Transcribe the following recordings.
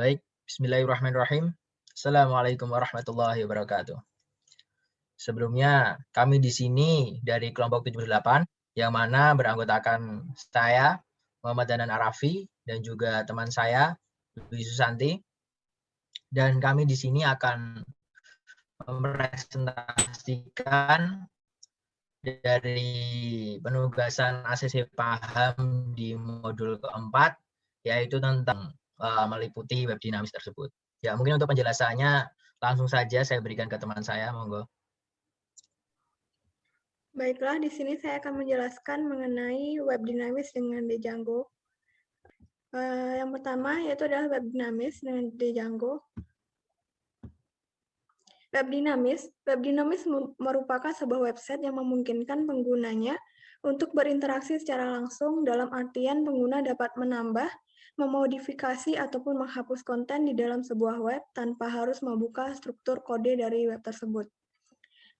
Baik, bismillahirrahmanirrahim. Assalamualaikum warahmatullahi wabarakatuh. Sebelumnya, kami di sini dari kelompok 78, yang mana beranggotakan saya, Muhammad Danan Arafi, dan juga teman saya, Dwi Susanti. Dan kami di sini akan mempresentasikan dari penugasan ACC paham di modul keempat, yaitu tentang meliputi web dinamis tersebut. Ya, mungkin untuk penjelasannya langsung saja saya berikan ke teman saya, monggo. Baiklah, di sini saya akan menjelaskan mengenai web dinamis dengan Django. Yang pertama yaitu adalah web dinamis dengan Django. Web dinamis merupakan sebuah website yang memungkinkan penggunanya untuk berinteraksi secara langsung, dalam artian pengguna dapat menambah, memodifikasi, ataupun menghapus konten di dalam sebuah web tanpa harus membuka struktur kode dari web tersebut.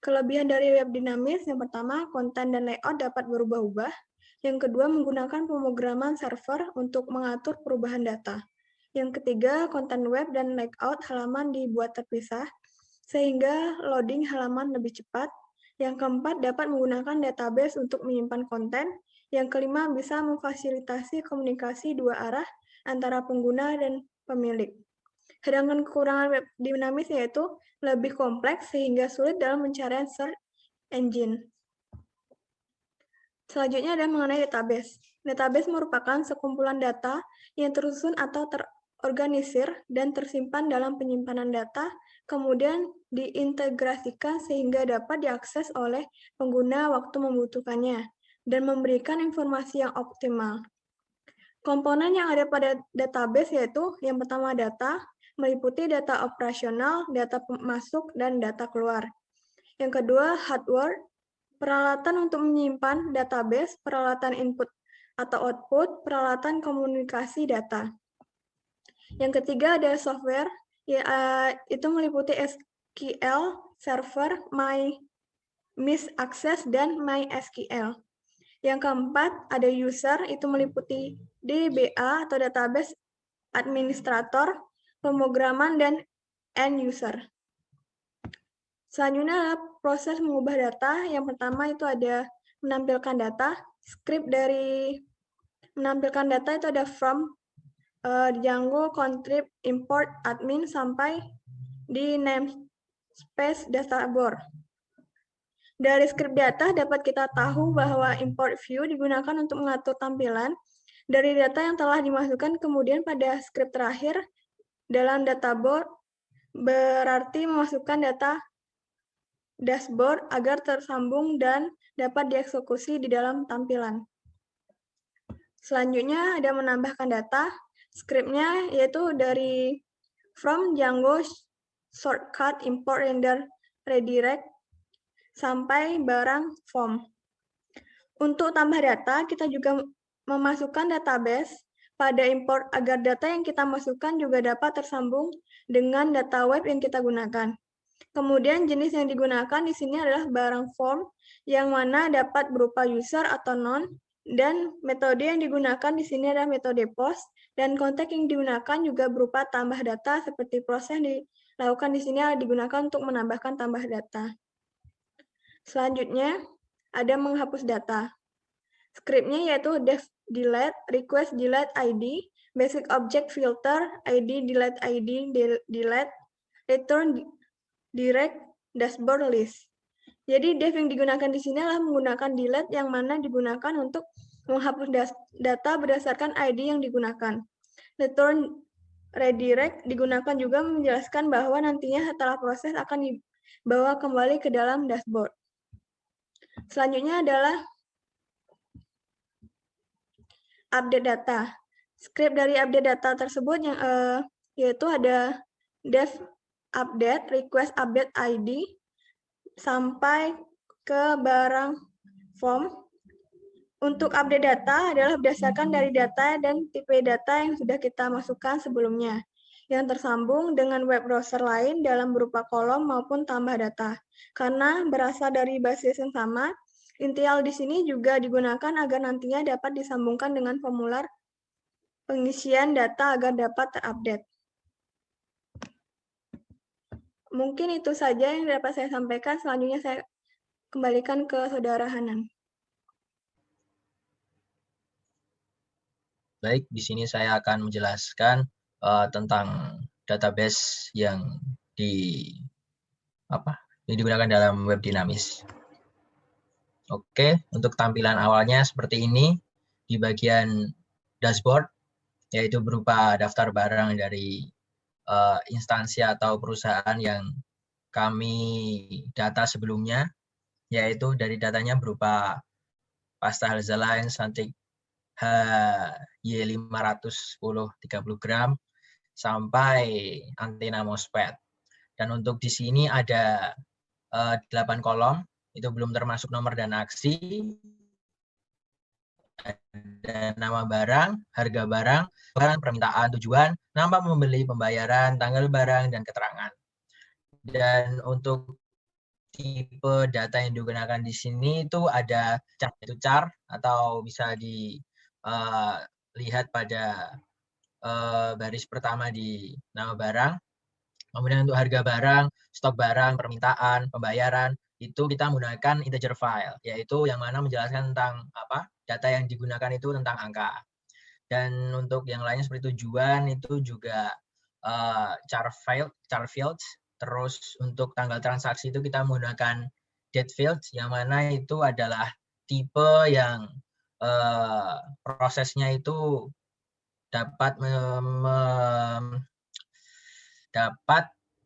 Kelebihan dari web dinamis, yang pertama, konten dan layout dapat berubah-ubah. Yang kedua, menggunakan pemrograman server untuk mengatur perubahan data. Yang ketiga, konten web dan layout halaman dibuat terpisah, sehingga loading halaman lebih cepat. Yang keempat, dapat menggunakan database untuk menyimpan konten. Yang kelima, bisa memfasilitasi komunikasi dua arah antara pengguna dan pemilik. Sedangkan kekurangan web dinamis yaitu lebih kompleks sehingga sulit dalam pencarian search engine. Selanjutnya adalah mengenai database. Database merupakan sekumpulan data yang tersusun atau terorganisir dan tersimpan dalam penyimpanan data, kemudian diintegrasikan sehingga dapat diakses oleh pengguna waktu membutuhkannya, dan memberikan informasi yang optimal. Komponen yang ada pada database yaitu yang pertama data, meliputi data operasional, data masuk, dan data keluar. Yang kedua, hardware, peralatan untuk menyimpan database, peralatan input atau output, peralatan komunikasi data. Yang ketiga ada software, itu meliputi SQL, server, MySQL, dan MySQL. Yang keempat ada user, itu meliputi DBA atau database administrator, pemrograman, dan end user. Selanjutnya adalah proses mengubah data. Yang pertama itu ada menampilkan data. Script dari menampilkan data itu ada from, Django, contrib, import, admin, sampai di namespace dashboard. Dari script data dapat kita tahu bahwa import view digunakan untuk mengatur tampilan dari data yang telah dimasukkan, kemudian pada script terakhir dalam dashboard berarti memasukkan data dashboard agar tersambung dan dapat dieksekusi di dalam tampilan. Selanjutnya ada menambahkan data. Scriptnya yaitu dari from Django shortcut import render redirect sampai barang form. Untuk tambah data, kita juga memasukkan database pada import agar data yang kita masukkan juga dapat tersambung dengan data web yang kita gunakan. Kemudian jenis yang digunakan di sini adalah barang form, yang mana dapat berupa user atau non, dan metode yang digunakan di sini adalah metode post, dan konteks yang digunakan juga berupa tambah data, seperti proses yang dilakukan di sini digunakan untuk menambahkan tambah data. Selanjutnya, ada menghapus data. Scriptnya yaitu def delete, request delete ID, basic object filter, ID delete ID, delete, return direct, dashboard list. Jadi def yang digunakan di sini adalah menggunakan delete, yang mana digunakan untuk menghapus data berdasarkan ID yang digunakan. Return redirect digunakan juga menjelaskan bahwa nantinya setelah proses akan dibawa kembali ke dalam dashboard. Selanjutnya adalah update data. Script dari update data tersebut yang yaitu ada def update, request update ID, sampai ke barang form. Untuk update data adalah berdasarkan dari data dan tipe data yang sudah kita masukkan sebelumnya, yang tersambung dengan web browser lain dalam berupa kolom maupun tambah data. Karena berasal dari basis yang sama, intial di sini juga digunakan agar nantinya dapat disambungkan dengan formular pengisian data agar dapat terupdate. Mungkin itu saja yang dapat saya sampaikan. Selanjutnya saya kembalikan ke Saudara Hanan. Baik, di sini saya akan menjelaskan tentang database yang digunakan dalam web dinamis. Oke, untuk tampilan awalnya seperti ini. Di bagian dashboard, yaitu berupa daftar barang dari instansi atau perusahaan yang kami data sebelumnya, yaitu dari datanya berupa pasta Halzaline Santik HY510 30 gram sampai antena MOSFET. Dan untuk di sini ada 8 kolom, itu belum termasuk nomor dan aksi, ada nama barang, harga barang, permintaan, tujuan, nama pembeli, pembayaran, tanggal barang, dan keterangan. Dan untuk tipe data yang digunakan di sini itu ada char atau bisa dilihat pada baris pertama di nama barang. Kemudian untuk harga barang, stok barang, permintaan, pembayaran, itu kita menggunakan integer file, yaitu yang mana menjelaskan tentang data yang digunakan itu tentang angka. Dan untuk yang lainnya seperti tujuan itu juga char fields. Terus untuk tanggal transaksi itu kita menggunakan date fields, yang mana itu adalah tipe yang prosesnya itu dapat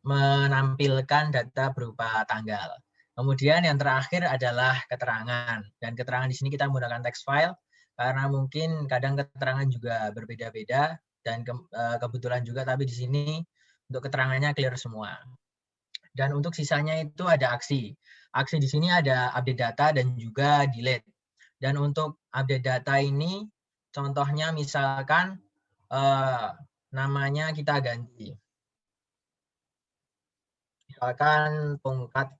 menampilkan data berupa tanggal. Kemudian yang terakhir adalah keterangan. Dan keterangan di sini kita menggunakan text file karena mungkin kadang keterangan juga berbeda-beda dan kebetulan juga, tapi di sini untuk keterangannya clear semua. Dan untuk sisanya itu ada aksi. Aksi di sini ada update data dan juga delete. Dan untuk update data ini contohnya misalkan namanya kita ganti. Misalkan tongkat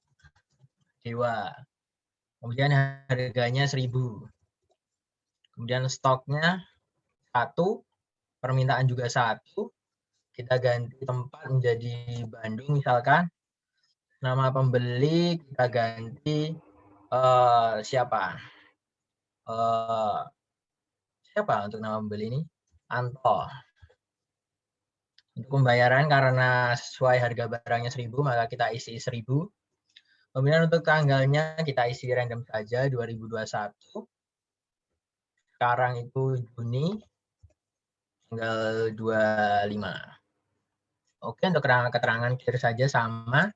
dewa, kemudian harganya 1.000, kemudian stoknya 1, permintaan juga 1, kita ganti tempat menjadi Bandung misalkan, nama pembeli kita ganti siapa untuk nama pembeli ini, Anto. Untuk pembayaran karena sesuai harga barangnya 1.000 maka kita isi 1.000. Kemudian untuk tanggalnya kita isi random saja 2021. Sekarang itu Juni tanggal 25. Oke, untuk keterangan clear saja sama.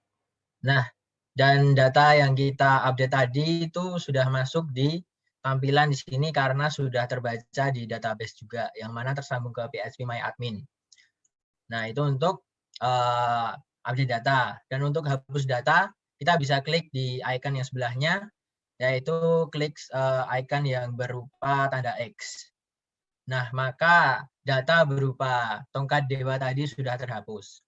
Nah, dan data yang kita update tadi itu sudah masuk di tampilan di sini karena sudah terbaca di database juga, yang mana tersambung ke phpMyAdmin. Nah, itu untuk update data. Dan untuk hapus data, kita bisa klik di icon yang sebelahnya, yaitu klik icon yang berupa tanda X. Nah, maka data berupa tongkat dewa tadi sudah terhapus.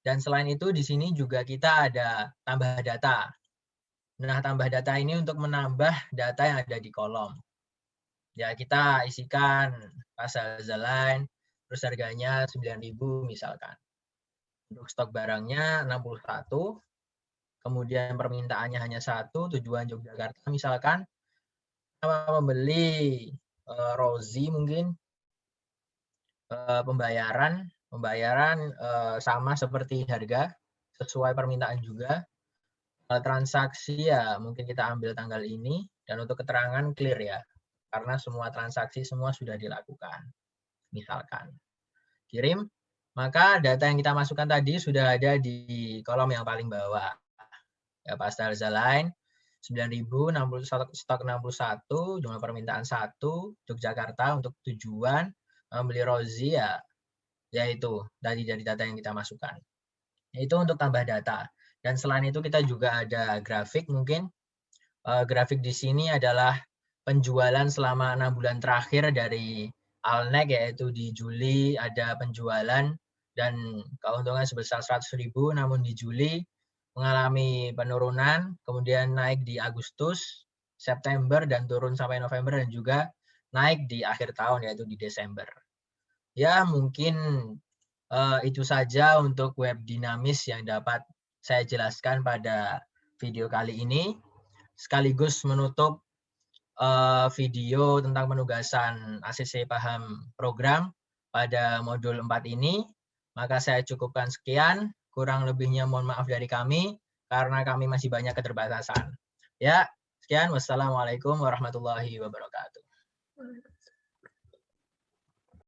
Dan selain itu, di sini juga kita ada tambah data. Nah, tambah data ini untuk menambah data yang ada di kolom. Ya, kita isikan pasal Halzaline, terus harganya 9.000 misalkan. Untuk stok barangnya 61, kemudian permintaannya hanya 1, tujuan Yogyakarta misalkan, nama pembeli Rozi mungkin, pembayaran sama seperti harga, sesuai permintaan juga. Transaksi ya mungkin kita ambil tanggal ini, dan untuk keterangan clear ya, karena semua transaksi semua sudah dilakukan. Misalkan kirim, maka data yang kita masukkan tadi sudah ada di kolom yang paling bawah. Ya, pasta Halzaline 9.000, stok 61, jumlah permintaan 1, Yogyakarta untuk tujuan, beli Rozi ya, yaitu dari data yang kita masukkan. Itu untuk tambah data. Dan selain itu kita juga ada grafik mungkin. Grafik di sini adalah penjualan selama 6 bulan terakhir dari Alnek, yaitu di Juli ada penjualan dan keuntungan sebesar 100.000, namun di Juli mengalami penurunan, kemudian naik di Agustus, September, dan turun sampai November, dan juga naik di akhir tahun yaitu di Desember. Ya, mungkin itu saja untuk web dinamis yang dapat saya jelaskan pada video kali ini, sekaligus menutup video tentang penugasan ACC Paham Program pada modul 4 ini. Maka saya cukupkan sekian, kurang lebihnya mohon maaf dari kami, karena kami masih banyak keterbatasan. Ya, sekian. Wassalamualaikum warahmatullahi wabarakatuh.